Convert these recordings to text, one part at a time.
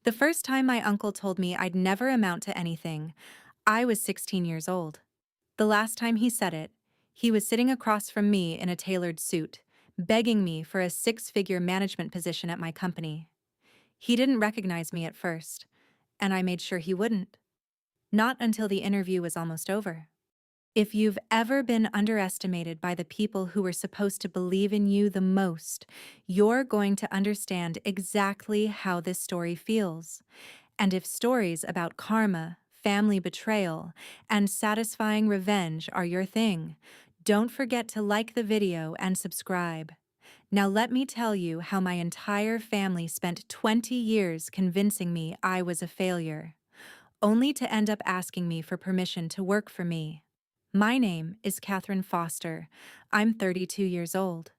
The first time my uncle told me I'd never amount to anything, I was 16 years old. The last time he said it, he was sitting across from me in a tailored suit, begging me for a six-figure management position at my company. He didn't recognize me at first, and I made sure he wouldn't. Not until the interview was almost over. If you've ever been underestimated by the people who were supposed to believe in you the most, you're going to understand exactly how this story feels. And if stories about karma, family betrayal, and satisfying revenge are your thing, don't forget to like the video and subscribe. Now let me tell you how my entire family spent 20 years convincing me I was a failure, only to end up asking me for permission to work for me. My name is Catherine Foster. I'm 32 years old.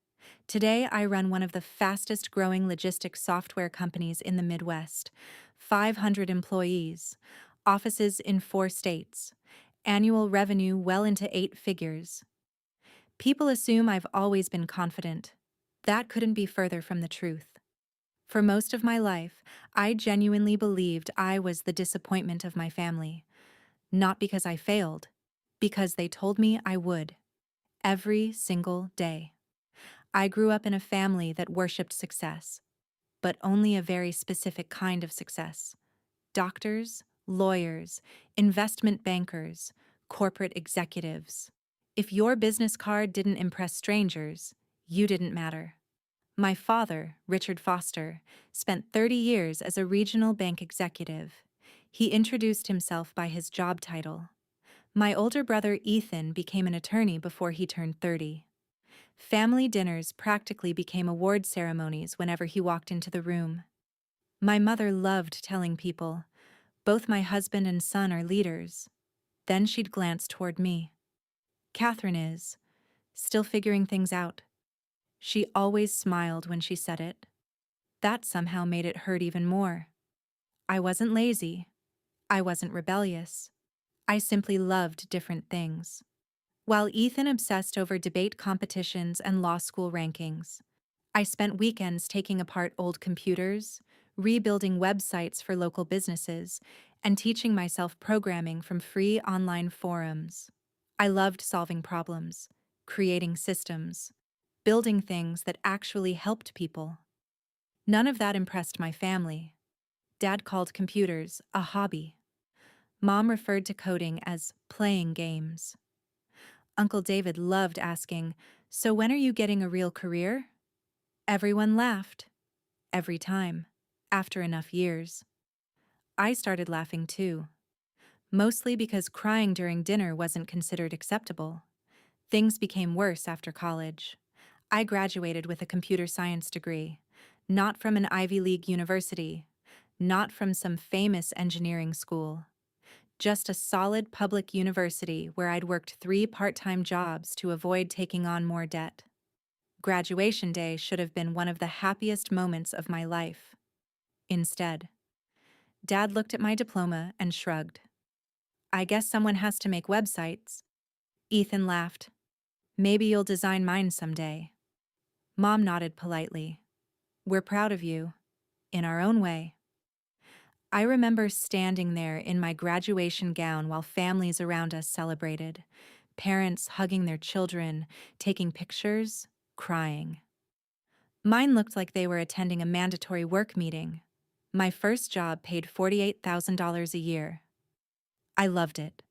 Today, I run one of the fastest growing logistics software companies in the Midwest, 500 employees, offices in 4 states, annual revenue well into 8 figures. People assume I've always been confident. That couldn't be further from the truth. For most of my life, I genuinely believed I was the disappointment of my family, not because I failed, because they told me I would, every single day. I grew up in a family that worshipped success, but only a very specific kind of success. Doctors, lawyers, investment bankers, corporate executives. If your business card didn't impress strangers, you didn't matter. My father, Richard Foster, spent 30 years as a regional bank executive. He introduced himself by his job title. My older brother Ethan became an attorney before he turned 30. Family dinners practically became award ceremonies whenever he walked into the room. My mother loved telling people, both my husband and son are leaders. Then she'd glance toward me. Catherine is, still figuring things out. She always smiled when she said it. That somehow made it hurt even more. I wasn't lazy. I wasn't rebellious. I simply loved different things. While Ethan obsessed over debate competitions and law school rankings, I spent weekends taking apart old computers, rebuilding websites for local businesses, and teaching myself programming from free online forums. I loved solving problems, creating systems, building things that actually helped people. None of that impressed my family. Dad called computers a hobby. Mom referred to coding as playing games. Uncle David loved asking, "So when are you getting a real career?" Everyone laughed. Every time. After enough years. I started laughing too. Mostly because crying during dinner wasn't considered acceptable. Things became worse after college. I graduated with a computer science degree, not from an Ivy League university, not from some famous engineering school. Just a solid public university where I'd worked 3 part-time jobs to avoid taking on more debt. Graduation day should have been one of the happiest moments of my life. Instead, Dad looked at my diploma and shrugged. I guess someone has to make websites. Ethan laughed. Maybe you'll design mine someday. Mom nodded politely. We're proud of you. In our own way. I remember standing there in my graduation gown while families around us celebrated. Parents hugging their children, taking pictures, crying. Mine looked like they were attending a mandatory work meeting. My first job paid $48,000 a year. I loved it.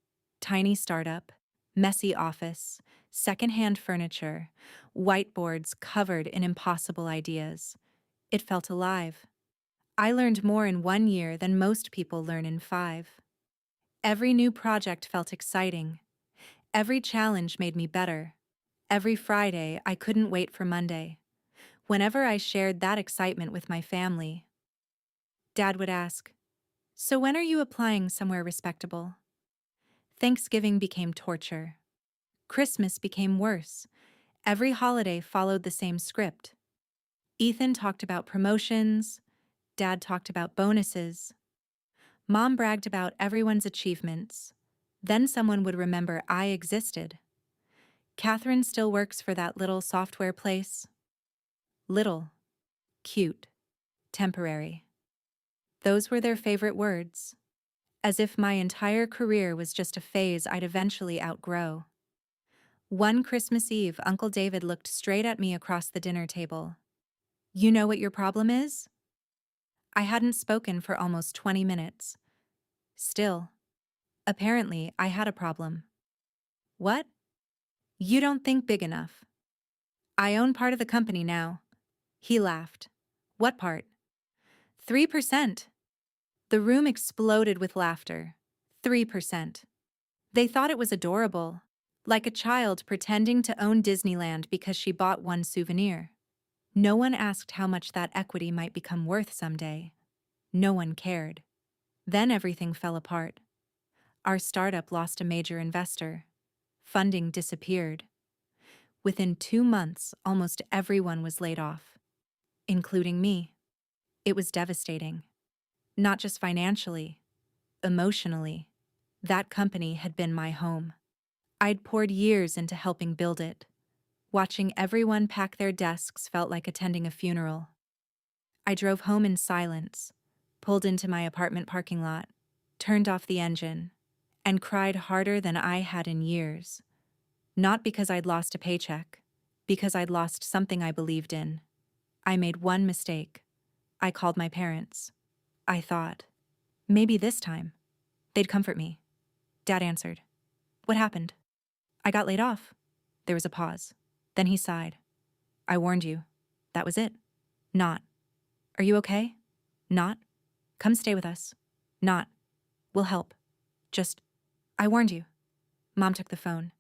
Tiny startup, messy office, secondhand furniture, whiteboards covered in impossible ideas. It felt alive. I learned more in 1 year than most people learn in 5. Every new project felt exciting. Every challenge made me better. Every Friday, I couldn't wait for Monday. Whenever I shared that excitement with my family, Dad would ask, "So when are you applying somewhere respectable?" Thanksgiving became torture. Christmas became worse. Every holiday followed the same script. Ethan talked about promotions. Dad talked about bonuses. Mom bragged about everyone's achievements. Then someone would remember I existed. Catherine still works for that little software place. Little. Cute. Temporary. Those were their favorite words, as if my entire career was just a phase I'd eventually outgrow. One Christmas Eve, Uncle David looked straight at me across the dinner table. "You know what your problem is?" I hadn't spoken for almost 20 minutes. Still, apparently, I had a problem. "What?" "You don't think big enough. I own part of the company now." He laughed. "What part?" 3%. The room exploded with laughter. 3%. They thought it was adorable, like a child pretending to own Disneyland because she bought one souvenir. No one asked how much that equity might become worth someday. No one cared. Then everything fell apart. Our startup lost a major investor. Funding disappeared. Within 2 months, almost everyone was laid off, including me. It was devastating. Not just financially, emotionally. That company had been my home. I'd poured years into helping build it. Watching everyone pack their desks felt like attending a funeral. I drove home in silence, pulled into my apartment parking lot, turned off the engine, and cried harder than I had in years. Not because I'd lost a paycheck, because I'd lost something I believed in. I made one mistake. I called my parents. I thought, maybe this time, they'd comfort me. Dad answered. "What happened?" "I got laid off." There was a pause. Then he sighed. "I warned you. That was it." Not, "Are you okay?" Not, "Come stay with us." Not, "We'll help." Just, "I warned you." Mom took the phone.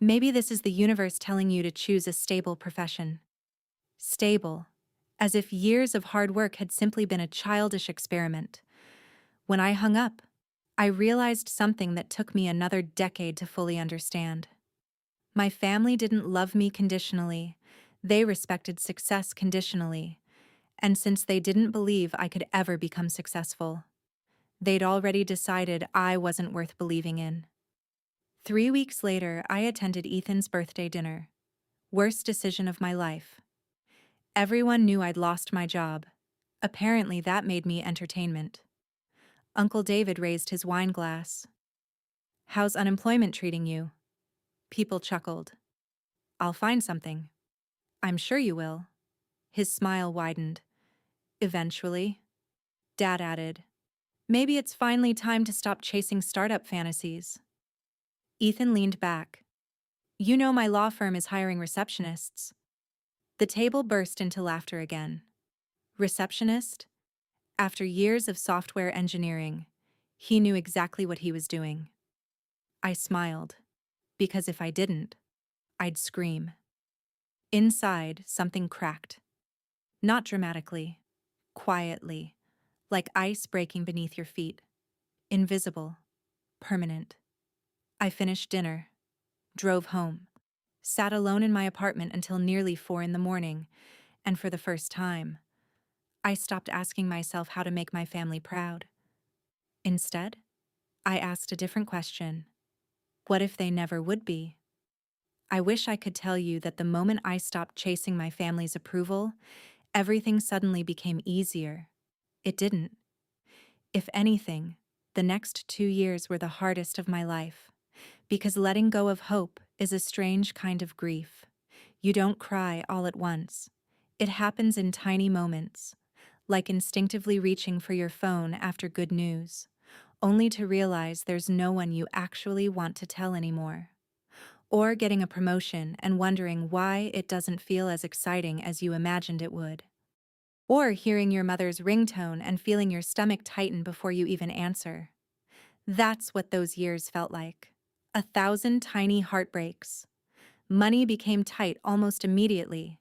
"Maybe this is the universe telling you to choose a stable profession." Stable, as if years of hard work had simply been a childish experiment. When I hung up, I realized something that took me another decade to fully understand. My family didn't love me conditionally. They respected success conditionally. And since they didn't believe I could ever become successful, they'd already decided I wasn't worth believing in. 3 weeks later, I attended Ethan's birthday dinner. Worst decision of my life. Everyone knew I'd lost my job. Apparently, that made me entertainment. Uncle David raised his wine glass. "How's unemployment treating you?" People chuckled. "I'll find something." "I'm sure you will." His smile widened. "Eventually." Dad added, "Maybe it's finally time to stop chasing startup fantasies." Ethan leaned back. "You know my law firm is hiring receptionists." The table burst into laughter again. Receptionist? After years of software engineering, he knew exactly what he was doing. I smiled, because if I didn't, I'd scream. Inside, something cracked. Not dramatically, quietly, like ice breaking beneath your feet. Invisible, permanent. I finished dinner, drove home, sat alone in my apartment until nearly 4 in the morning, and for the first time, I stopped asking myself how to make my family proud. Instead, I asked a different question. What if they never would be? I wish I could tell you that the moment I stopped chasing my family's approval, everything suddenly became easier. It didn't. If anything, the next 2 years were the hardest of my life, because letting go of hope is a strange kind of grief. You don't cry all at once. It happens in tiny moments, like instinctively reaching for your phone after good news, only to realize there's no one you actually want to tell anymore. Or getting a promotion and wondering why it doesn't feel as exciting as you imagined it would. Or hearing your mother's ringtone and feeling your stomach tighten before you even answer. That's what those years felt like. 1,000 tiny heartbreaks. Money became tight almost immediately.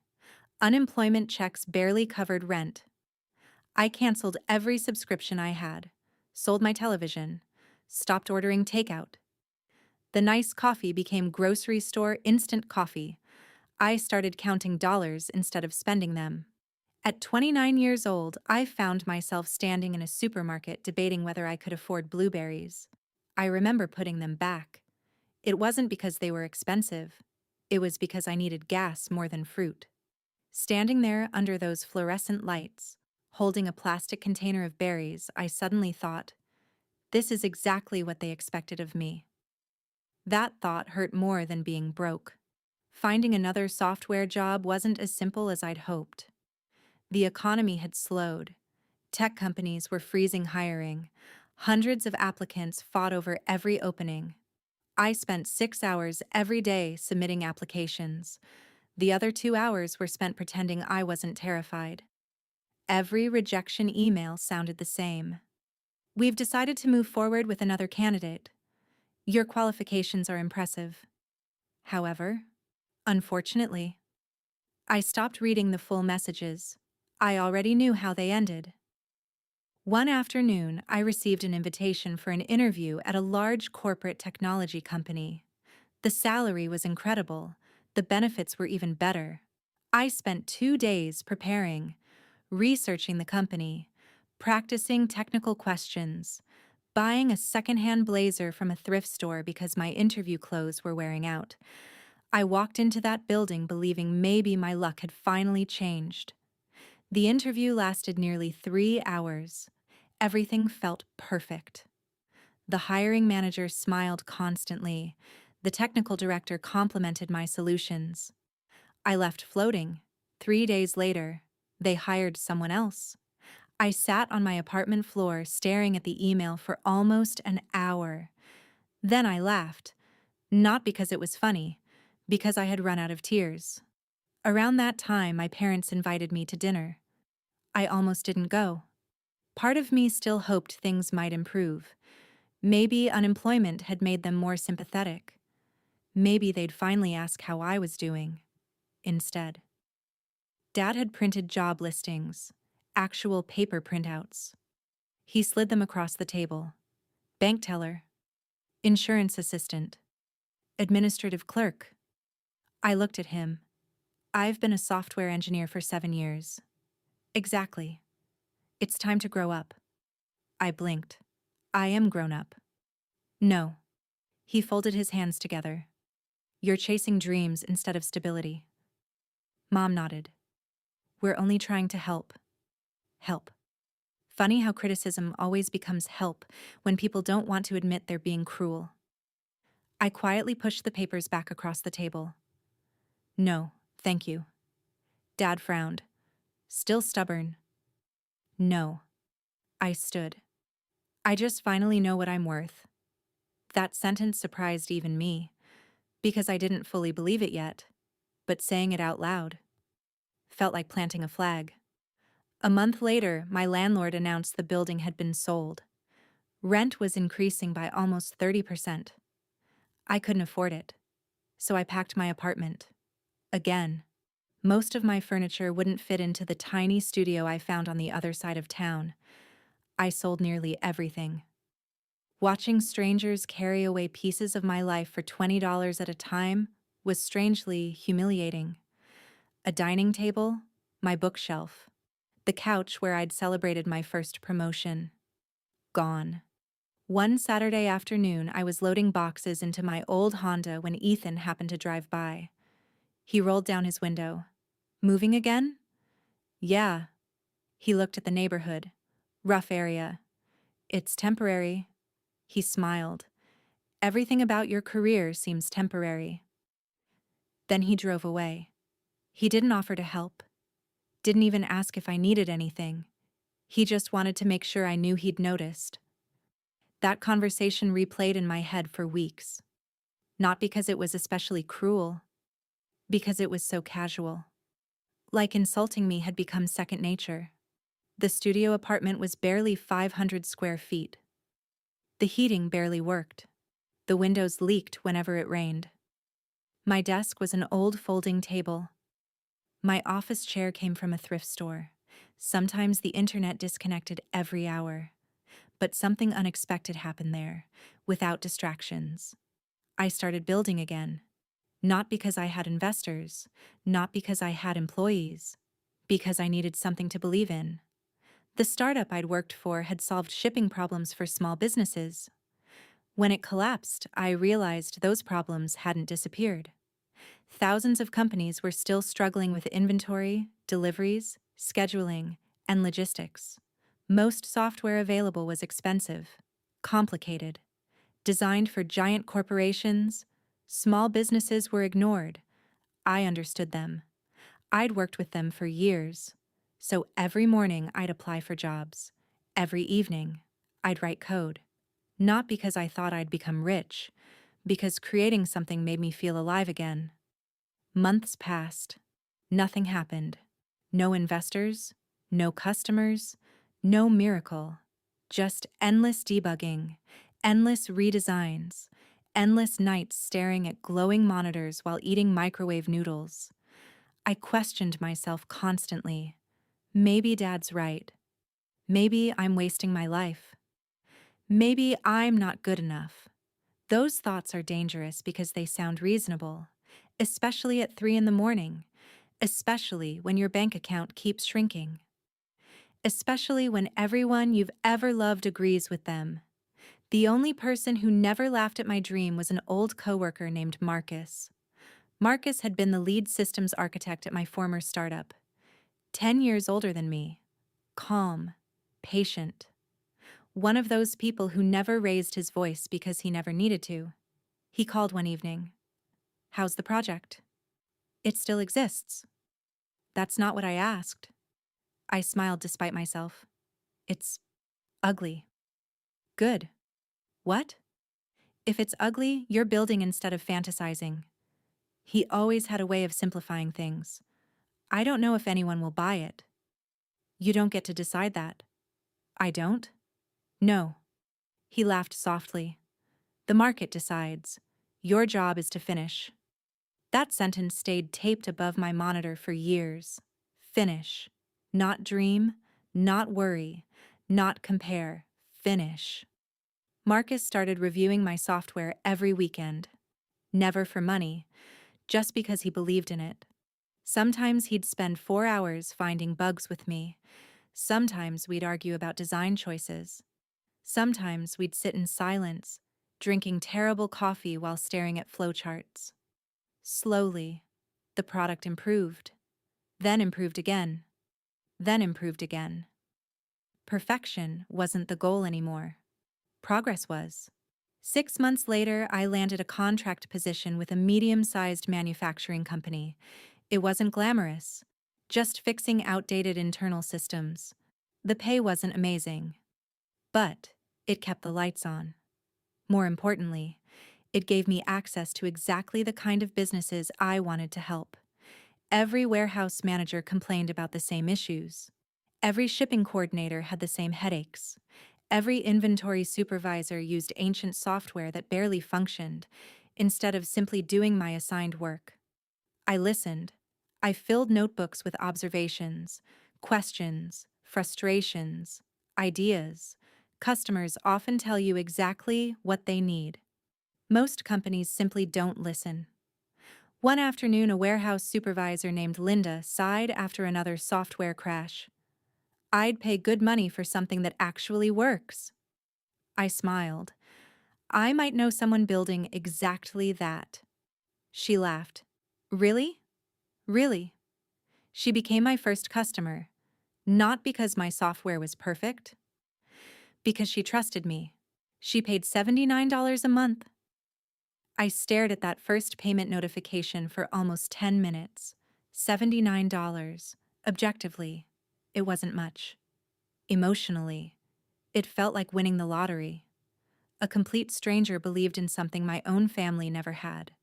Unemployment checks barely covered rent. I canceled every subscription I had, sold my television, stopped ordering takeout. The nice coffee became grocery store instant coffee. I started counting dollars instead of spending them. At 29 years old, I found myself standing in a supermarket debating whether I could afford blueberries. I remember putting them back. It wasn't because they were expensive. It was because I needed gas more than fruit. Standing there under those fluorescent lights, Holding a plastic container of berries, I suddenly thought, this is exactly what they expected of me. That thought hurt more than being broke. Finding another software job wasn't as simple as I'd hoped. The economy had slowed. Tech companies were freezing hiring. Hundreds of applicants fought over every opening. I spent 6 hours every day submitting applications. The other 2 hours were spent pretending I wasn't terrified. Every rejection email sounded the same. We've decided to move forward with another candidate. Your qualifications are impressive. However, unfortunately, I stopped reading the full messages. I already knew how they ended. One afternoon, I received an invitation for an interview at a large corporate technology company. The salary was incredible. The benefits were even better. I spent 2 days preparing, researching the company, practicing technical questions, buying a secondhand blazer from a thrift store because my interview clothes were wearing out. I walked into that building believing maybe my luck had finally changed. The interview lasted nearly 3 hours. Everything felt perfect. The hiring manager smiled constantly. The technical director complimented my solutions. I left floating. 3 days later, they hired someone else. I sat on my apartment floor staring at the email for almost an hour. Then I laughed, not because it was funny, because I had run out of tears. Around that time, my parents invited me to dinner. I almost didn't go. Part of me still hoped things might improve. Maybe unemployment had made them more sympathetic. Maybe they'd finally ask how I was doing. Instead, Dad had printed job listings, actual paper printouts. He slid them across the table. Bank teller, insurance assistant, administrative clerk. I looked at him. I've been a software engineer for 7 years. Exactly. It's time to grow up. I blinked. I am grown up. No. He folded his hands together. You're chasing dreams instead of stability. Mom nodded. We're only trying to help. Help. Funny how criticism always becomes help when people don't want to admit they're being cruel. I quietly pushed the papers back across the table. No, thank you. Dad frowned. Still stubborn. No. I stood. I just finally know what I'm worth. That sentence surprised even me, because I didn't fully believe it yet, but saying it out loud felt like planting a flag. A month later, my landlord announced the building had been sold. Rent was increasing by almost 30%. I couldn't afford it, so I packed my apartment. Again. Most of my furniture wouldn't fit into the tiny studio I found on the other side of town. I sold nearly everything. Watching strangers carry away pieces of my life for $20 at a time was strangely humiliating. A dining table, my bookshelf, the couch where I'd celebrated my first promotion. Gone. One Saturday afternoon, I was loading boxes into my old Honda when Ethan happened to drive by. He rolled down his window. Moving again? Yeah. He looked at the neighborhood. Rough area. It's temporary. He smiled. Everything about your career seems temporary. Then he drove away. He didn't offer to help. Didn't even ask if I needed anything. He just wanted to make sure I knew he'd noticed. That conversation replayed in my head for weeks. Not because it was especially cruel, because it was so casual. Like insulting me had become second nature. The studio apartment was barely 500 square feet. The heating barely worked. The windows leaked whenever it rained. My desk was an old folding table. My office chair came from a thrift store. Sometimes the internet disconnected every hour. But something unexpected happened there, without distractions. I started building again. Not because I had investors, not because I had employees, because I needed something to believe in. The startup I'd worked for had solved shipping problems for small businesses. When it collapsed, I realized those problems hadn't disappeared. Thousands of companies were still struggling with inventory, deliveries, scheduling, and logistics. Most software available was expensive, complicated, designed for giant corporations. Small businesses were ignored. I understood them. I'd worked with them for years. So every morning I'd apply for jobs. Every evening, I'd write code. Not because I thought I'd become rich, because creating something made me feel alive again. Months passed. Nothing happened. No investors, no customers, no miracle. Just endless debugging, endless redesigns, endless nights staring at glowing monitors while eating microwave noodles. I questioned myself constantly. Maybe Dad's right. Maybe I'm wasting my life. Maybe I'm not good enough. Those thoughts are dangerous because they sound reasonable, especially at 3 in the morning, especially when your bank account keeps shrinking, especially when everyone you've ever loved agrees with them. The only person who never laughed at my dream was an old coworker named Marcus. Marcus had been the lead systems architect at my former startup, 10 years older than me, calm, patient. One of those people who never raised his voice because he never needed to. He called one evening. "How's the project?" "It still exists." "That's not what I asked." I smiled despite myself. "It's ugly." "Good." "What?" "If it's ugly, you're building instead of fantasizing." He always had a way of simplifying things. "I don't know if anyone will buy it." "You don't get to decide that." "I don't?" "No." He laughed softly. "The market decides. Your job is to finish." That sentence stayed taped above my monitor for years. Finish. Not dream, not worry, not compare. Finish. Marcus started reviewing my software every weekend. Never for money, just because he believed in it. Sometimes he'd spend 4 hours finding bugs with me. Sometimes we'd argue about design choices. Sometimes we'd sit in silence, drinking terrible coffee while staring at flowcharts. Slowly, the product improved, then improved again, then improved again. Perfection wasn't the goal anymore. Progress was. 6 months later, I landed a contract position with a medium-sized manufacturing company. It wasn't glamorous, just fixing outdated internal systems. The pay wasn't amazing, but it kept the lights on. More importantly, it gave me access to exactly the kind of businesses I wanted to help. Every warehouse manager complained about the same issues. Every shipping coordinator had the same headaches. Every inventory supervisor used ancient software that barely functioned, instead of simply doing my assigned work. I listened. I filled notebooks with observations, questions, frustrations, ideas. Customers often tell you exactly what they need. Most companies simply don't listen. One afternoon, a warehouse supervisor named Linda sighed after another software crash. "I'd pay good money for something that actually works." I smiled. "I might know someone building exactly that." She laughed. "Really? Really?" She became my first customer, not because my software was perfect, because she trusted me. She paid $79 a month. I stared at that first payment notification for almost 10 minutes. $79. Objectively, it wasn't much. Emotionally, it felt like winning the lottery. A complete stranger believed in something my own family never had.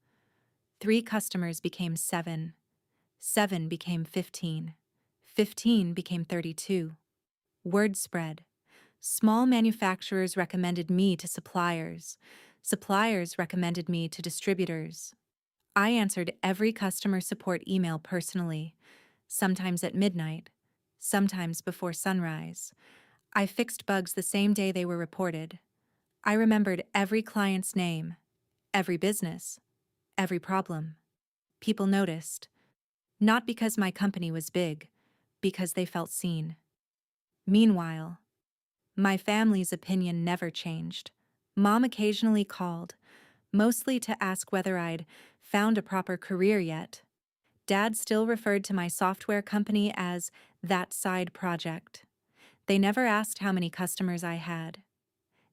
3 customers became 7. 7 became 15. 15 became 32. Word spread. Small manufacturers recommended me to suppliers. Suppliers recommended me to distributors. I answered every customer support email personally, sometimes at midnight, sometimes before sunrise. I fixed bugs the same day they were reported. I remembered every client's name, every business, every problem. People noticed, not because my company was big, because they felt seen. Meanwhile, my family's opinion never changed. Mom occasionally called, mostly to ask whether I'd found a proper career yet. Dad still referred to my software company as That side project. They never asked how many customers I had.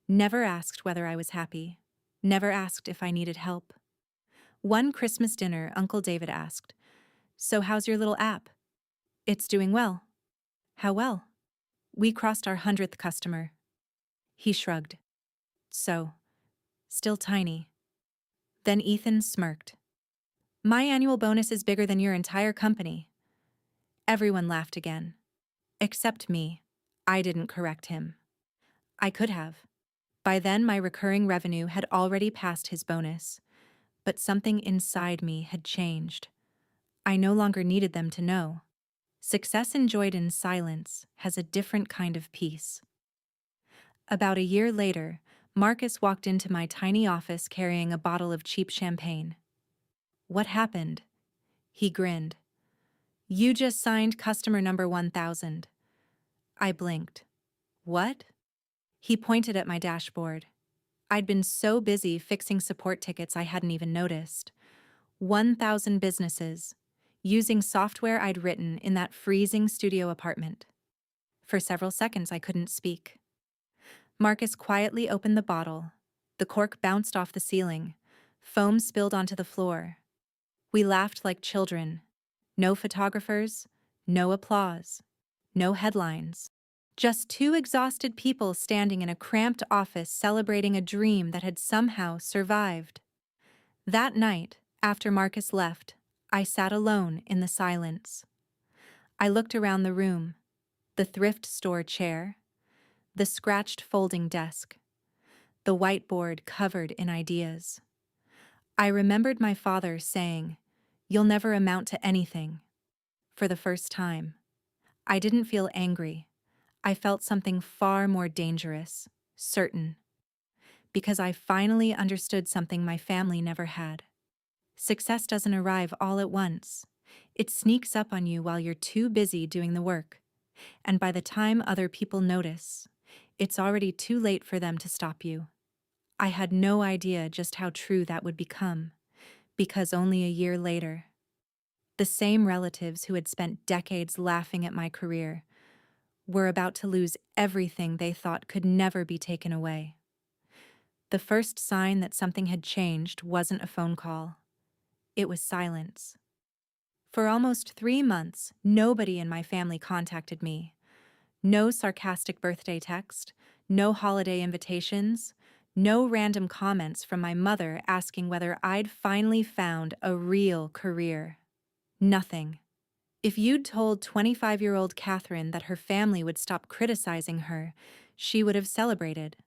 Never asked whether I was happy. Never asked if I needed help. One Christmas dinner, Uncle David asked, "So how's your little app?" "It's doing well." "How well?" "We crossed our 100th customer." He shrugged. "So, still tiny." Then Ethan smirked. "My annual bonus is bigger than your entire company." Everyone laughed again. Except me. I didn't correct him. I could have. By then, my recurring revenue had already passed his bonus. But something inside me had changed. I no longer needed them to know. Success enjoyed in silence has a different kind of peace. About a year later, Marcus walked into my tiny office carrying a bottle of cheap champagne. "What happened?" He grinned. "You just signed customer number 1000. I blinked. "What?" He pointed at my dashboard. I'd been so busy fixing support tickets I hadn't even noticed. 1,000 businesses, using software I'd written in that freezing studio apartment. For several seconds I couldn't speak. Marcus quietly opened the bottle. The cork bounced off the ceiling. Foam spilled onto the floor. We laughed like children. No photographers, no applause, no headlines. Just two exhausted people standing in a cramped office celebrating a dream that had somehow survived. That night, after Marcus left, I sat alone in the silence. I looked around the room, the thrift store chair, the scratched folding desk, the whiteboard covered in ideas. I remembered my father saying, "You'll never amount to anything." For the first time, I didn't feel angry. I felt something far more dangerous, certain, because I finally understood something my family never had. Success doesn't arrive all at once. It sneaks up on you while you're too busy doing the work. And by the time other people notice, it's already too late for them to stop you. I had no idea just how true that would become, because only a year later, the same relatives who had spent decades laughing at my career were about to lose everything they thought could never be taken away. The first sign that something had changed wasn't a phone call. It was silence. For almost 3 months, nobody in my family contacted me. No sarcastic birthday text, no holiday invitations, no random comments from my mother asking whether I'd finally found a real career. Nothing. If you'd told 25-year-old Catherine that her family would stop criticizing her, she would have celebrated.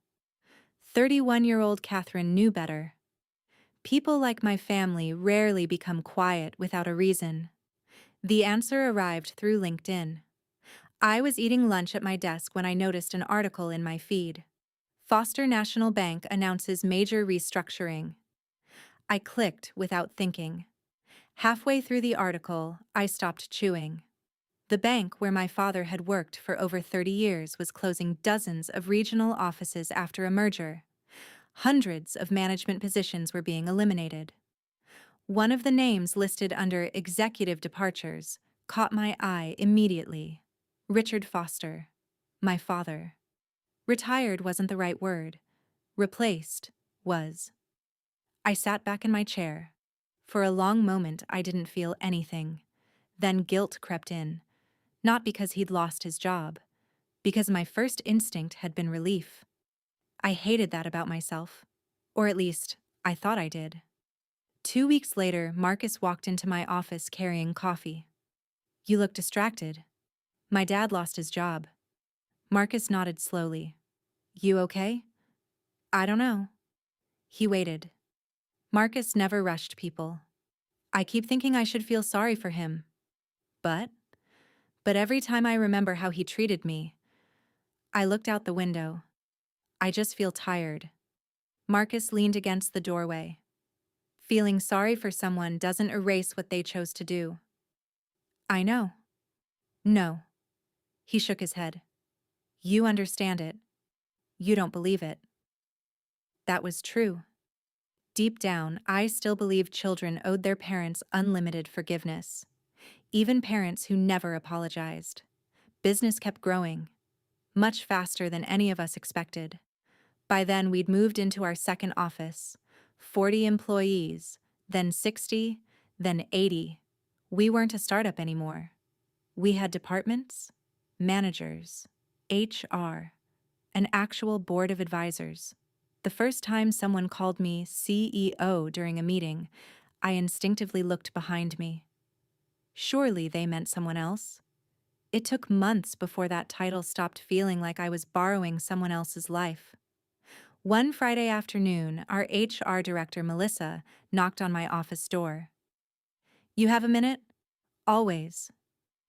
31-year-old Catherine knew better. People like my family rarely become quiet without a reason. The answer arrived through LinkedIn. I was eating lunch at my desk when I noticed an article in my feed. Foster National Bank announces major restructuring. I clicked without thinking. Halfway through the article, I stopped chewing. The bank where my father had worked for over 30 years was closing dozens of regional offices after a merger. Hundreds of management positions were being eliminated. One of the names listed under executive departures caught my eye immediately. Richard Foster, my father. Retired wasn't the right word. Replaced was. I sat back in my chair. For a long moment, I didn't feel anything. Then guilt crept in. Not because he'd lost his job, because my first instinct had been relief. I hated that about myself. Or at least, I thought I did. 2 weeks later, Marcus walked into my office carrying coffee. "You look distracted." "My dad lost his job." Marcus nodded slowly. "You okay?" "I don't know." He waited. Marcus never rushed people. I keep thinking I should feel sorry for him. But every time I remember how he treated me, I looked out the window. I just feel tired. Marcus leaned against the doorway. Feeling sorry for someone doesn't erase what they chose to do. I know. No. He shook his head. You understand it. You don't believe it. That was true. Deep down, I still believed children owed their parents unlimited forgiveness. Even parents who never apologized. Business kept growing, much faster than any of us expected. By then, we'd moved into our second office, 40 employees, then 60, then 80. We weren't a startup anymore. We had departments, managers, HR, an actual board of advisors. The first time someone called me CEO during a meeting, I instinctively looked behind me. Surely they meant someone else. It took months before that title stopped feeling like I was borrowing someone else's life. One Friday afternoon, our HR director, Melissa, knocked on my office door. "You have a minute?" "Always."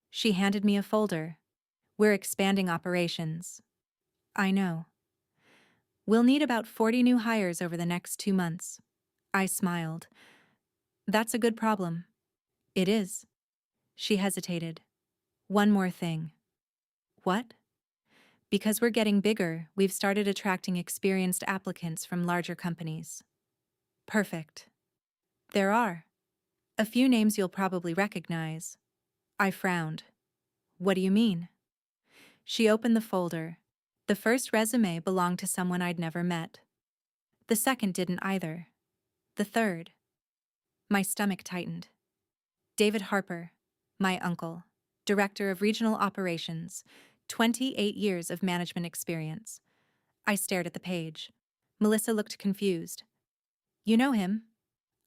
She handed me a folder. "We're expanding operations." "I know." "We'll need about 40 new hires over the next 2 months." I smiled. "That's a good problem." "It is." She hesitated. "One more thing." "What?" "Because we're getting bigger, we've started attracting experienced applicants from larger companies." "Perfect." "There are. A few names you'll probably recognize." I frowned. "What do you mean?" She opened the folder. The first resume belonged to someone I'd never met. The second didn't either. The third. My stomach tightened. David Harper, my uncle, director of regional operations, 28 years of management experience. I stared at the page. Melissa looked confused. "You know him?"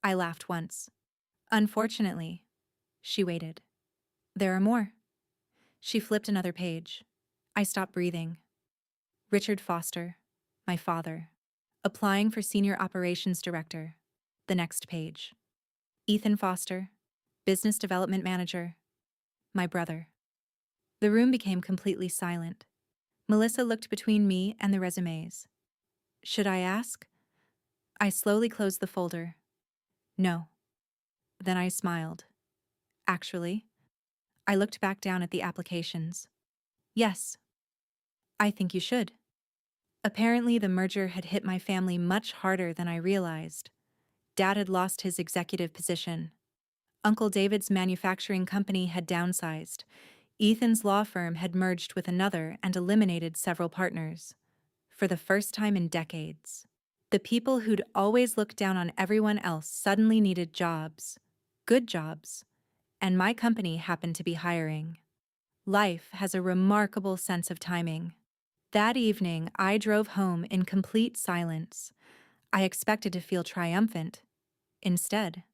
I laughed once. "Unfortunately." She waited. "There are more." She flipped another page. I stopped breathing. Richard Foster, my father, applying for senior operations director. The next page. Ethan Foster, business development manager. My brother. The room became completely silent. Melissa looked between me and the resumes. "Should I ask?" I slowly closed the folder. "No." Then I smiled. "Actually." I looked back down at the applications. "Yes." "I think you should." Apparently, the merger had hit my family much harder than I realized. Dad had lost his executive position. Uncle David's manufacturing company had downsized. Ethan's law firm had merged with another and eliminated several partners. For the first time in decades, the people who'd always looked down on everyone else suddenly needed jobs. Good jobs. And my company happened to be hiring. Life has a remarkable sense of timing. That evening, I drove home in complete silence. I expected to feel triumphant. Instead,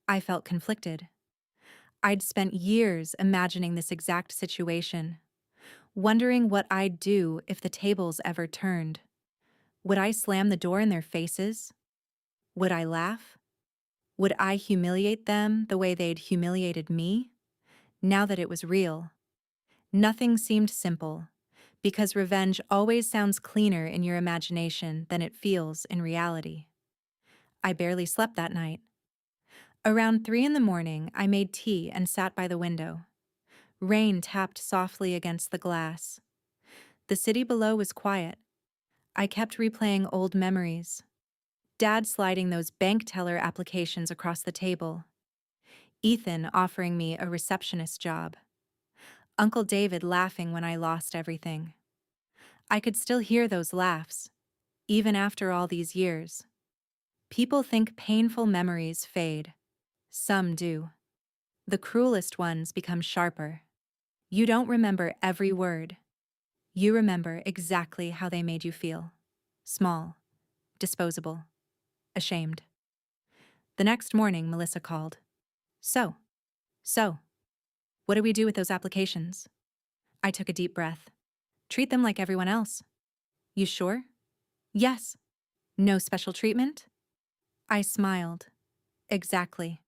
I felt conflicted. I'd spent years imagining this exact situation, wondering what I'd do if the tables ever turned. Would I slam the door in their faces? Would I laugh? Would I humiliate them the way they'd humiliated me? Now that it was real, nothing seemed simple, because revenge always sounds cleaner in your imagination than it feels in reality. I barely slept that night. Around 3 in the morning, I made tea and sat by the window. Rain tapped softly against the glass. The city below was quiet. I kept replaying old memories. Dad sliding those bank teller applications across the table. Ethan offering me a receptionist job. Uncle David laughing when I lost everything. I could still hear those laughs, even after all these years. People think painful memories fade. Some do. The cruelest ones become sharper. You don't remember every word. You remember exactly how they made you feel. Small, disposable, ashamed. The next morning, Melissa called. So, what do we do with those applications?" I took a deep breath. "Treat them like everyone else." "You sure?" "Yes." "No special treatment?" I smiled. "Exactly.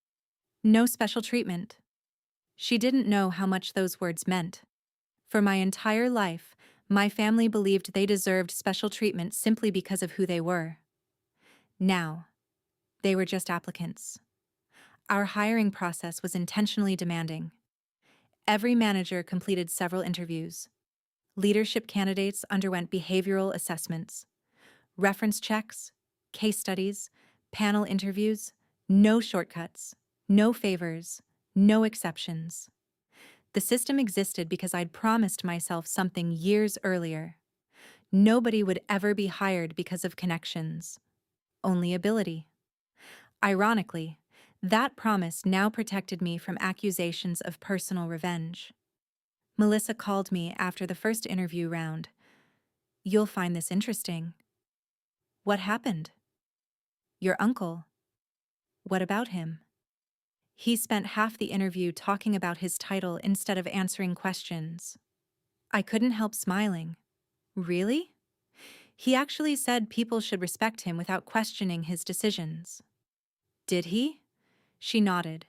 No special treatment." She didn't know how much those words meant. For my entire life, my family believed they deserved special treatment simply because of who they were. Now, they were just applicants. Our hiring process was intentionally demanding. Every manager completed several interviews. Leadership candidates underwent behavioral assessments, reference checks, case studies, panel interviews, no shortcuts, no favors, no exceptions. The system existed because I'd promised myself something years earlier. Nobody would ever be hired because of connections, only ability. Ironically, that promise now protected me from accusations of personal revenge. Melissa called me after the first interview round. "You'll find this interesting." "What happened?" "Your uncle." "What about him?" He spent half the interview talking about his title instead of answering questions. I couldn't help smiling. Really? He actually said people should respect him without questioning his decisions. Did he? She nodded.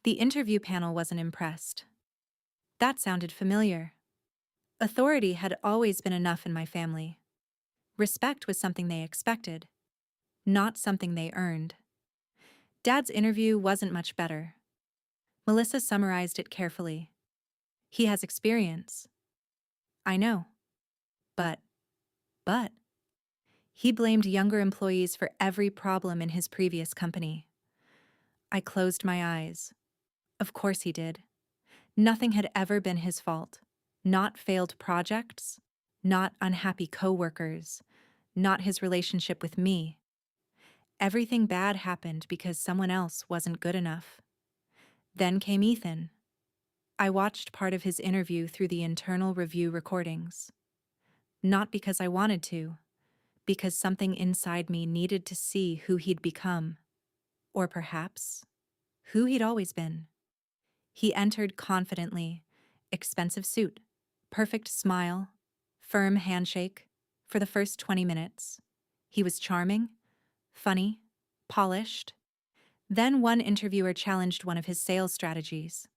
The interview panel wasn't impressed. That sounded familiar. Authority had always been enough in my family. Respect was something they expected, not something they earned. Dad's interview wasn't much better. Melissa summarized it carefully. "He has experience." "I know. But, but, he blamed younger employees for every problem in his previous company." I closed my eyes. Of course he did. Nothing had ever been his fault. Not failed projects, not unhappy coworkers, not his relationship with me. Everything bad happened because someone else wasn't good enough. Then came Ethan. I watched part of his interview through the internal review recordings. Not because I wanted to, because something inside me needed to see who he'd become. Or perhaps, who he'd always been. He entered confidently, expensive suit, perfect smile, firm handshake, for the first 20 minutes. He was charming, funny, polished. Then one interviewer challenged one of his sales strategies.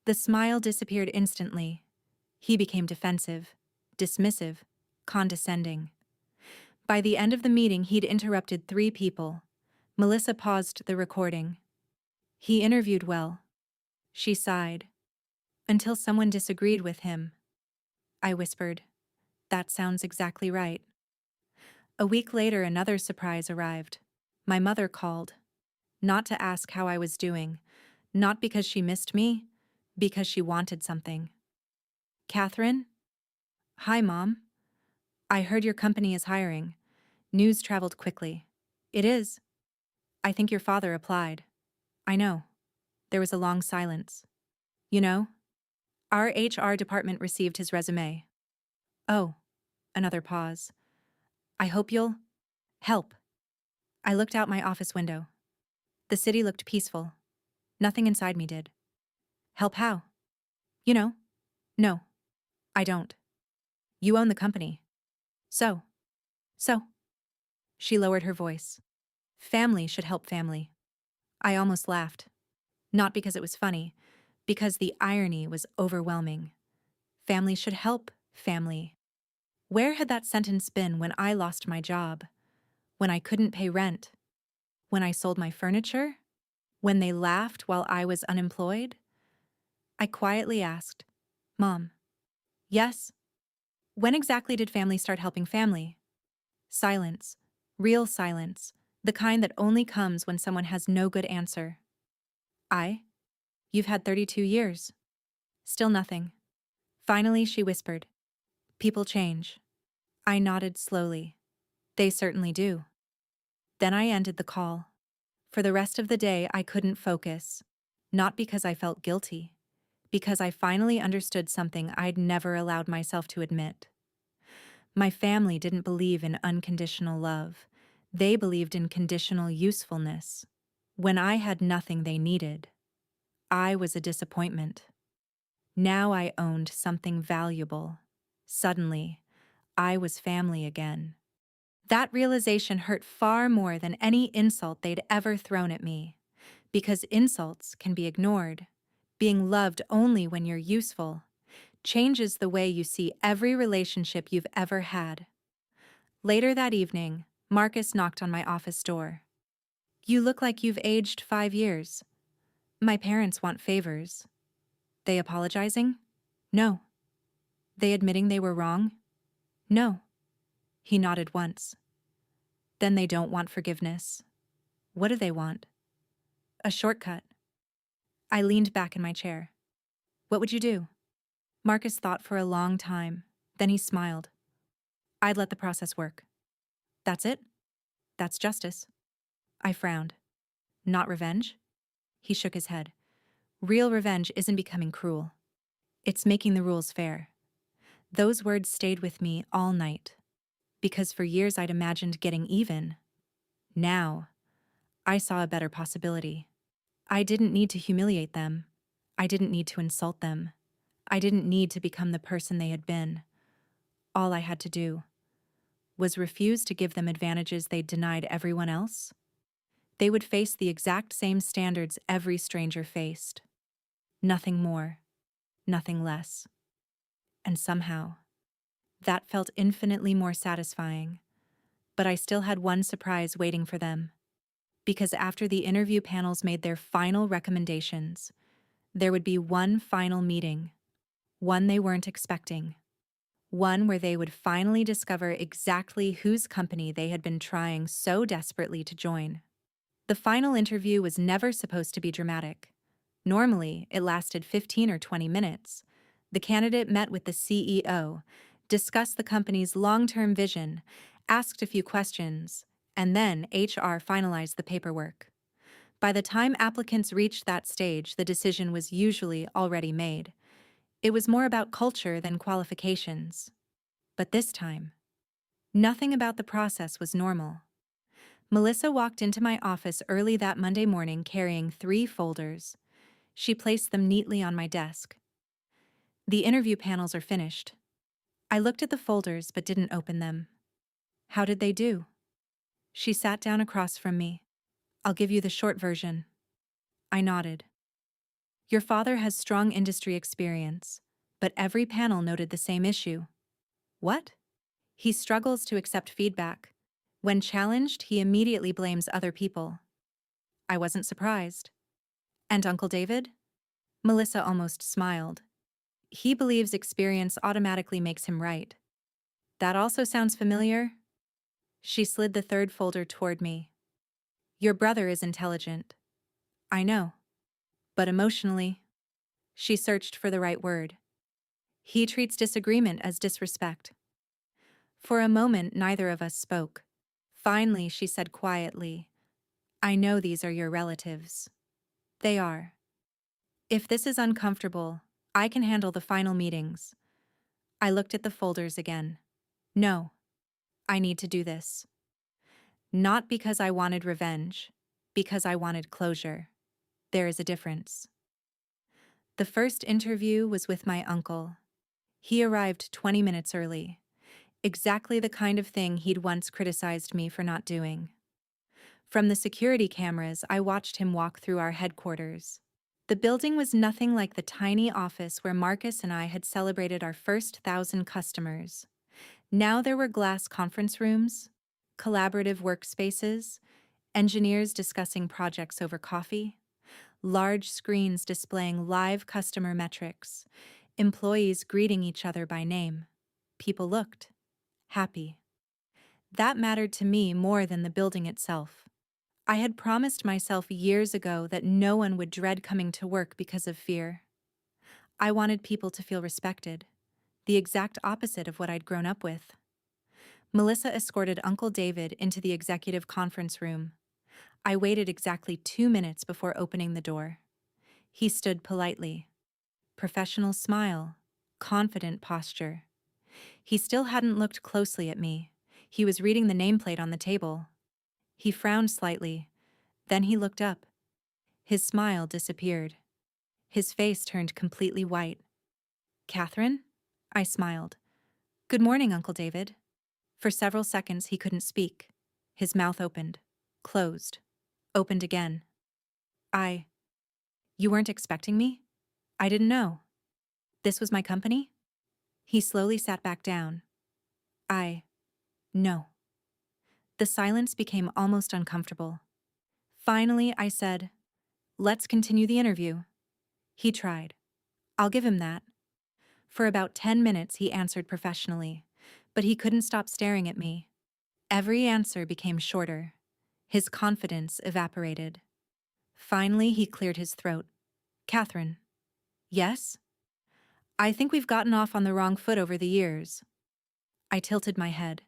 The smile disappeared instantly. He became defensive, dismissive, condescending. By the end of the meeting, he'd interrupted 3 people. Melissa paused the recording. "He interviewed well." She sighed. "Until someone disagreed with him." I whispered, "That sounds exactly right." A week later, another surprise arrived. My mother called. Not to ask how I was doing, not because she missed me, because she wanted something. "Catherine?" "Hi, Mom. I heard your company is hiring." News traveled quickly. "It is. I think your father applied." "I know." There was a long silence. "You know, our HR department received his resume." "Oh." Another pause. "I hope you'll help." I looked out my office window. The city looked peaceful. Nothing inside me did. "Help how?" "You know." "No, I don't." "You own the company." So. So." She lowered her voice. "Family should help family." I almost laughed. Not because it was funny, because the irony was overwhelming. Family should help family. Where had that sentence been when I lost my job? When I couldn't pay rent? When I sold my furniture? When they laughed while I was unemployed? I quietly asked, "Mom." "Yes?" "When exactly did family start helping family?" Silence. Real silence. The kind that only comes when someone has no good answer. "I? You've had 32 years." Still nothing. Finally, she whispered, "People change." I nodded slowly. "They certainly do." Then I ended the call. For the rest of the day, I couldn't focus. Not because I felt guilty, because I finally understood something I'd never allowed myself to admit. My family didn't believe in unconditional love. They believed in conditional usefulness. When I had nothing they needed, I was a disappointment. Now I owned something valuable. Suddenly, I was family again. That realization hurt far more than any insult they'd ever thrown at me, because insults can be ignored. Being loved only when you're useful changes the way you see every relationship you've ever had. Later that evening, Marcus knocked on my office door. "You look like you've aged 5 years. My parents want favors." "They apologizing?" "No." "They admitting they were wrong?" "No." He nodded once. "Then they don't want forgiveness." "What do they want?" "A shortcut." I leaned back in my chair. What would you do? Marcus thought for a long time. Then he smiled. I'd let the process work. That's it? That's justice. I frowned. Not revenge? He shook his head. Real revenge isn't becoming cruel. It's making the rules fair. Those words stayed with me all night. Because for years I'd imagined getting even. Now, I saw a better possibility. I didn't need to humiliate them. I didn't need to insult them. I didn't need to become the person they had been. All I had to do was refuse to give them advantages they'd denied everyone else. They would face the exact same standards every stranger faced. Nothing more, nothing less. And somehow, that felt infinitely more satisfying. But I still had one surprise waiting for them. Because after the interview panels made their final recommendations, there would be one final meeting, one they weren't expecting, one where they would finally discover exactly whose company they had been trying so desperately to join. The final interview was never supposed to be dramatic. Normally, it lasted 15 or 20 minutes. The candidate met with the CEO, discussed the company's long-term vision, asked a few questions, and then HR finalized the paperwork. By the time applicants reached that stage, the decision was usually already made. It was more about culture than qualifications. But this time, nothing about the process was normal. Melissa walked into my office early that Monday morning carrying 3 folders. She placed them neatly on my desk. The interview panels are finished. I looked at the folders but didn't open them. How did they do? She sat down across from me. I'll give you the short version. I nodded. Your father has strong industry experience, but every panel noted the same issue. What? He struggles to accept feedback. When challenged, he immediately blames other people. I wasn't surprised. And Uncle David? Melissa almost smiled. He believes experience automatically makes him right. That also sounds familiar? She slid the 3rd folder toward me. Your brother is intelligent. I know. But emotionally, she searched for the right word. He treats disagreement as disrespect. For a moment, neither of us spoke. Finally, she said quietly, I know these are your relatives. They are. If this is uncomfortable, I can handle the final meetings. I looked at the folders again. No, I need to do this. Not because I wanted revenge, because I wanted closure. There is a difference. The first interview was with my uncle. He arrived 20 minutes early. Exactly the kind of thing he'd once criticized me for not doing. From the security cameras, I watched him walk through our headquarters. The building was nothing like the tiny office where Marcus and I had celebrated our first 1,000 customers. Now there were glass conference rooms, collaborative workspaces, engineers discussing projects over coffee, large screens displaying live customer metrics, employees greeting each other by name. People looked happy. That mattered to me more than the building itself. I had promised myself years ago that no one would dread coming to work because of fear. I wanted people to feel respected, the exact opposite of what I'd grown up with. Melissa escorted Uncle David into the executive conference room. I waited exactly 2 minutes before opening the door. He stood politely. Professional smile, confident posture. He still hadn't looked closely at me. He was reading the nameplate on the table. He frowned slightly. Then he looked up. His smile disappeared. His face turned completely white. Catherine? I smiled. Good morning, Uncle David. For several seconds he couldn't speak. His mouth opened, closed, opened again. You weren't expecting me? I didn't know. This was my company? He slowly sat back down. No. The silence became almost uncomfortable. Finally, I said, let's continue the interview. He tried. I'll give him that. For about 10 minutes he answered professionally, but he couldn't stop staring at me. Every answer became shorter. His confidence evaporated. Finally, he cleared his throat. Catherine. Yes? I think we've gotten off on the wrong foot over the years. I tilted my head.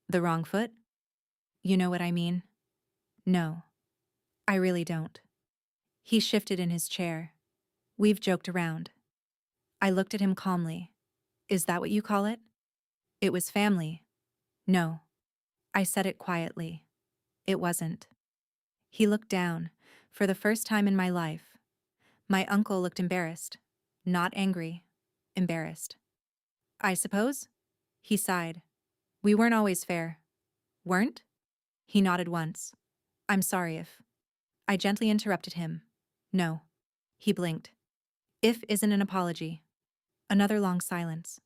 The wrong foot? You know what I mean? No, I really don't. He shifted in his chair. We've joked around. I looked at him calmly. Is that what you call it? It was family. No. I said it quietly. It wasn't. He looked down, for the first time in my life. My uncle looked embarrassed. Not angry. Embarrassed. I suppose? He sighed. We weren't always fair. Weren't? He nodded once. I'm sorry if. I gently interrupted him. No. He blinked. If isn't an apology. Another long silence.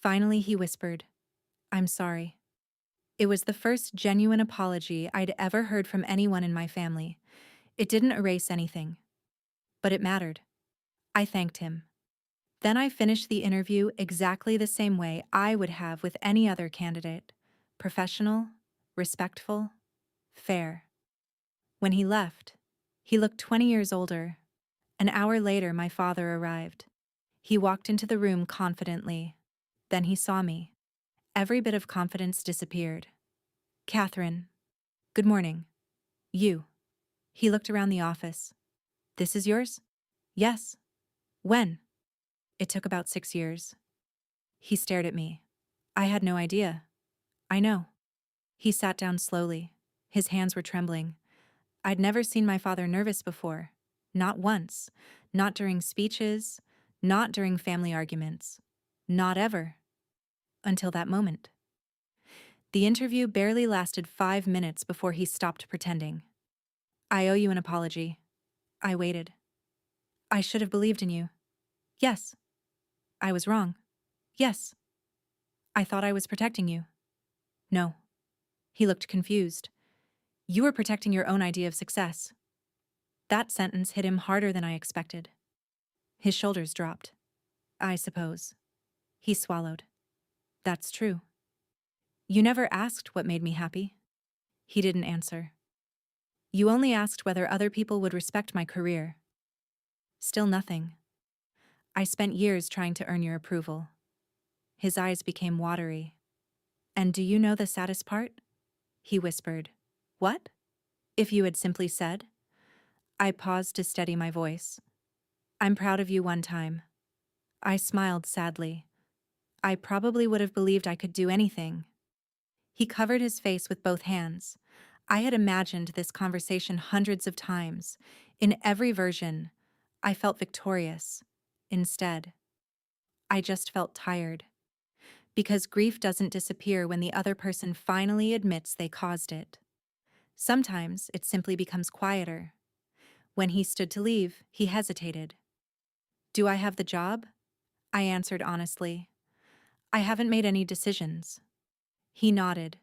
Finally he whispered, I'm sorry. It was the first genuine apology I'd ever heard from anyone in my family. It didn't erase anything. But it mattered. I thanked him. Then I finished the interview exactly the same way I would have with any other candidate. Professional, respectful, fair. When he left, he looked 20 years older. An hour later, my father arrived. He walked into the room confidently. Then he saw me. Every bit of confidence disappeared. Catherine. Good morning. You. He looked around the office. This is yours? Yes. When? It took about 6 years. He stared at me. I had no idea. I know. He sat down slowly. His hands were trembling. I'd never seen my father nervous before. Not once. Not during speeches. Not during family arguments. Not ever. Until that moment. The interview barely lasted 5 minutes before he stopped pretending. I owe you an apology. I waited. I should have believed in you. Yes. I was wrong. Yes. I thought I was protecting you. No. He looked confused. You were protecting your own idea of success. That sentence hit him harder than I expected. His shoulders dropped. I suppose. He swallowed. That's true. You never asked what made me happy. He didn't answer. You only asked whether other people would respect my career. Still nothing. I spent years trying to earn your approval. His eyes became watery. And do you know the saddest part? He whispered. What? If you had simply said? I paused to steady my voice. I'm proud of you one time. I smiled sadly. I probably would have believed I could do anything. He covered his face with both hands. I had imagined this conversation hundreds of times. In every version, I felt victorious. Instead, I just felt tired. Because grief doesn't disappear when the other person finally admits they caused it. Sometimes it simply becomes quieter. When he stood to leave, he hesitated. Do I have the job? I answered honestly. I haven't made any decisions. He nodded.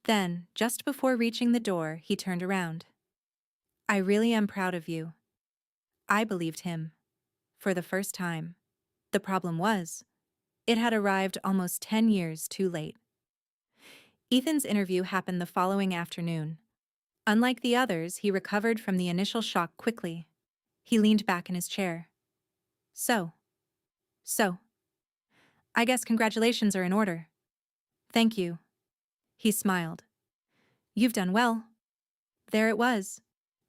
Then, just before reaching the door, he turned around. I really am proud of you. I believed him. For the first time. The problem was, it had arrived almost 10 years too late. Ethan's interview happened the following afternoon. Unlike the others, he recovered from the initial shock quickly. He leaned back in his chair. So. I guess congratulations are in order. Thank you. He smiled. You've done well. There it was.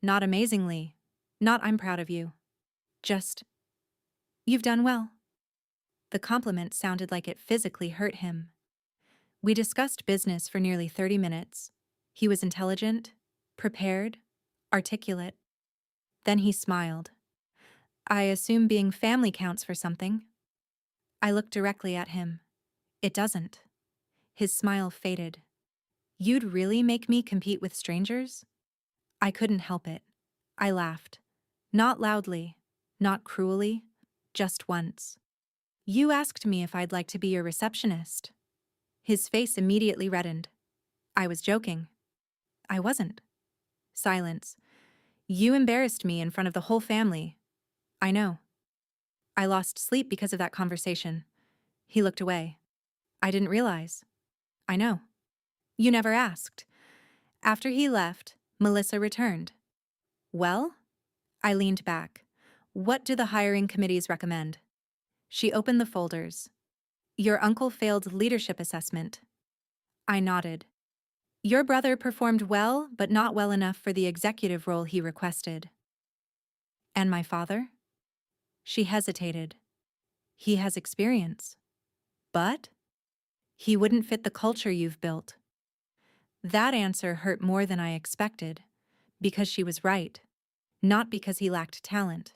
Not amazingly. Not I'm proud of you. Just. You've done well. The compliment sounded like it physically hurt him. We discussed business for nearly 30 minutes. He was intelligent, prepared, articulate. Then he smiled. I assume being family counts for something. I looked directly at him. It doesn't. His smile faded. You'd really make me compete with strangers? I couldn't help it. I laughed. Not loudly, not cruelly, just once. You asked me if I'd like to be your receptionist. His face immediately reddened. I was joking. I wasn't. Silence. You embarrassed me in front of the whole family. I know. I lost sleep because of that conversation. He looked away. I didn't realize. I know. You never asked. After he left, Melissa returned. Well? I leaned back. What do the hiring committees recommend? She opened the folders. Your uncle failed leadership assessment. I nodded. Your brother performed well, but not well enough for the executive role he requested. And my father? She hesitated. He has experience. But? He wouldn't fit the culture you've built. That answer hurt more than I expected, because she was right. Not because he lacked talent,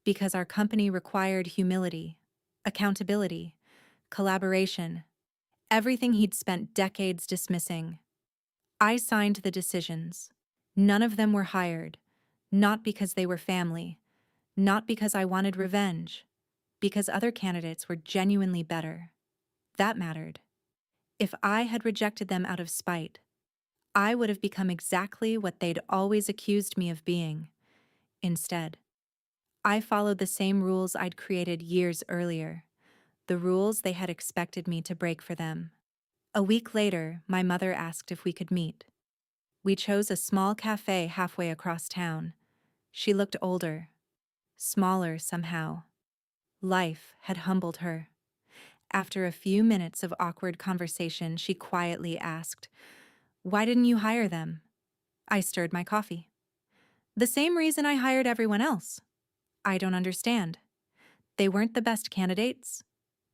because our company required humility, accountability, collaboration, everything he'd spent decades dismissing. I signed the decisions. None of them were hired, not because they were family, not because I wanted revenge, because other candidates were genuinely better. That mattered. If I had rejected them out of spite, I would have become exactly what they'd always accused me of being. Instead, I followed the same rules I'd created years earlier, the rules they had expected me to break for them. A week later, my mother asked if we could meet. We chose a small cafe halfway across town. She looked older, smaller somehow. Life had humbled her. After a few minutes of awkward conversation, she quietly asked, "Why didn't you hire them?" I stirred my coffee. "The same reason I hired everyone else. I don't understand. They weren't the best candidates."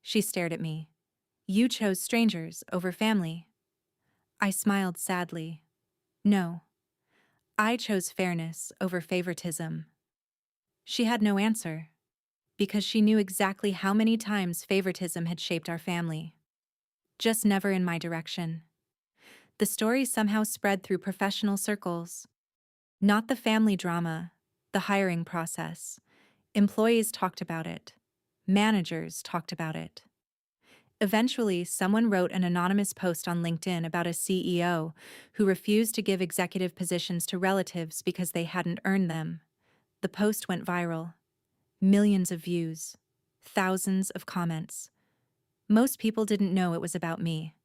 She stared at me. "You chose strangers over family." I smiled sadly. "No. I chose fairness over favoritism." She had no answer, because she knew exactly how many times favoritism had shaped our family. Just never in my direction. The story somehow spread through professional circles. Not the family drama, the hiring process. Employees talked about it. Managers talked about it. Eventually, someone wrote an anonymous post on LinkedIn about a CEO who refused to give executive positions to relatives because they hadn't earned them. The post went viral. Millions of views. Thousands of comments. Most people didn't know it was about me.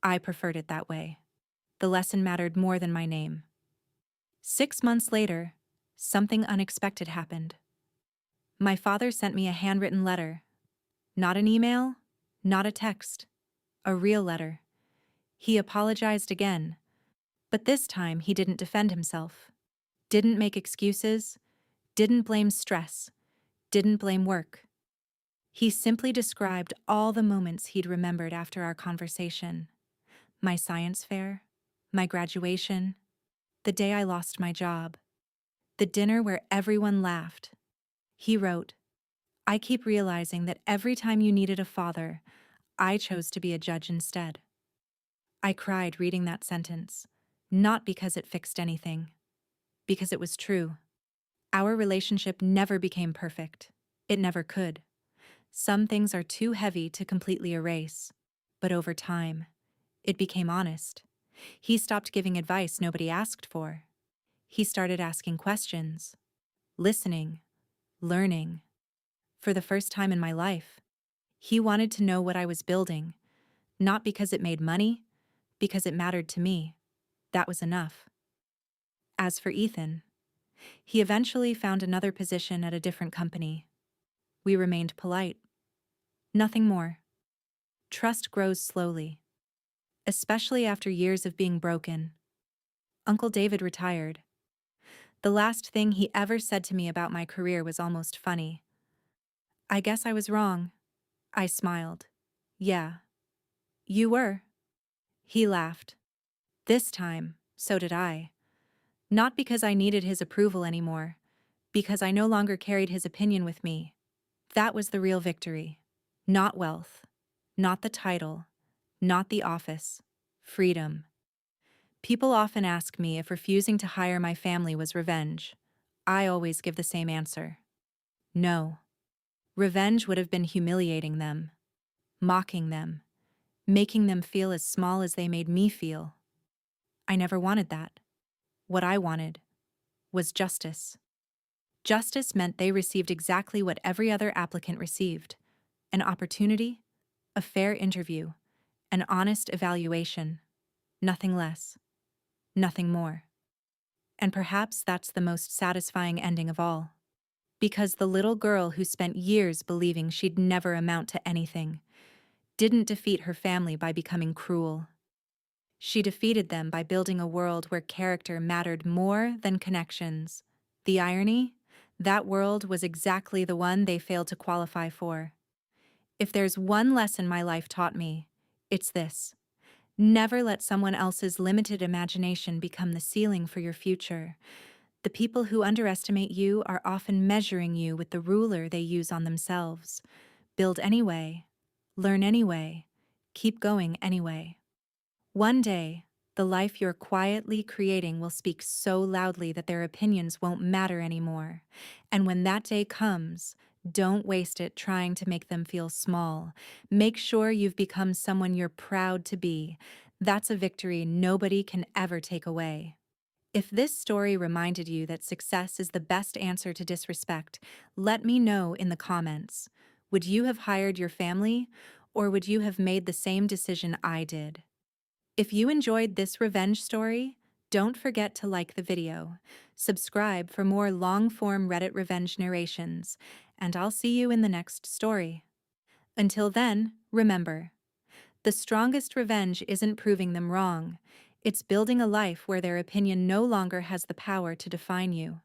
I preferred it that way. The lesson mattered more than my name. 6 months later, something unexpected happened. My father sent me a handwritten letter. Not an email, not a text. A real letter. He apologized again, but this time he didn't defend himself. Didn't make excuses. Didn't blame stress. Didn't blame work. He simply described all the moments he'd remembered after our conversation. My science fair, my graduation, the day I lost my job, the dinner where everyone laughed. He wrote, "I keep realizing that every time you needed a father, I chose to be a judge instead." I cried reading that sentence, not because it fixed anything, because it was true. Our relationship never became perfect. It never could. Some things are too heavy to completely erase. But over time, it became honest. He stopped giving advice nobody asked for. He started asking questions, listening, learning. For the first time in my life, he wanted to know what I was building, not because it made money, because it mattered to me. That was enough. As for Ethan, he eventually found another position at a different company. We remained polite. Nothing more. Trust grows slowly, especially after years of being broken. Uncle David retired. The last thing he ever said to me about my career was almost funny. "I guess I was wrong." I smiled. "Yeah, you were." He laughed. This time, so did I. Not because I needed his approval anymore, because I no longer carried his opinion with me. That was the real victory. Not wealth, not the title, not the office. Freedom. People often ask me if refusing to hire my family was revenge. I always give the same answer. No. Revenge would have been humiliating them, mocking them, making them feel as small as they made me feel. I never wanted that. What I wanted was justice. Justice meant they received exactly what every other applicant received: an opportunity, a fair interview, an honest evaluation. Nothing less. Nothing more. And perhaps that's the most satisfying ending of all. Because the little girl who spent years believing she'd never amount to anything didn't defeat her family by becoming cruel. She defeated them by building a world where character mattered more than connections. The irony? That world was exactly the one they failed to qualify for. If there's one lesson my life taught me, it's this. Never let someone else's limited imagination become the ceiling for your future. The people who underestimate you are often measuring you with the ruler they use on themselves. Build anyway, learn anyway, keep going anyway. One day, the life you're quietly creating will speak so loudly that their opinions won't matter anymore. And when that day comes, don't waste it trying to make them feel small. Make sure you've become someone you're proud to be. That's a victory nobody can ever take away. If this story reminded you that success is the best answer to disrespect, let me know in the comments. Would you have hired your family, or would you have made the same decision I did? If you enjoyed this revenge story, don't forget to like the video, subscribe for more long-form Reddit revenge narrations, and I'll see you in the next story. Until then, remember, the strongest revenge isn't proving them wrong. It's building a life where their opinion no longer has the power to define you.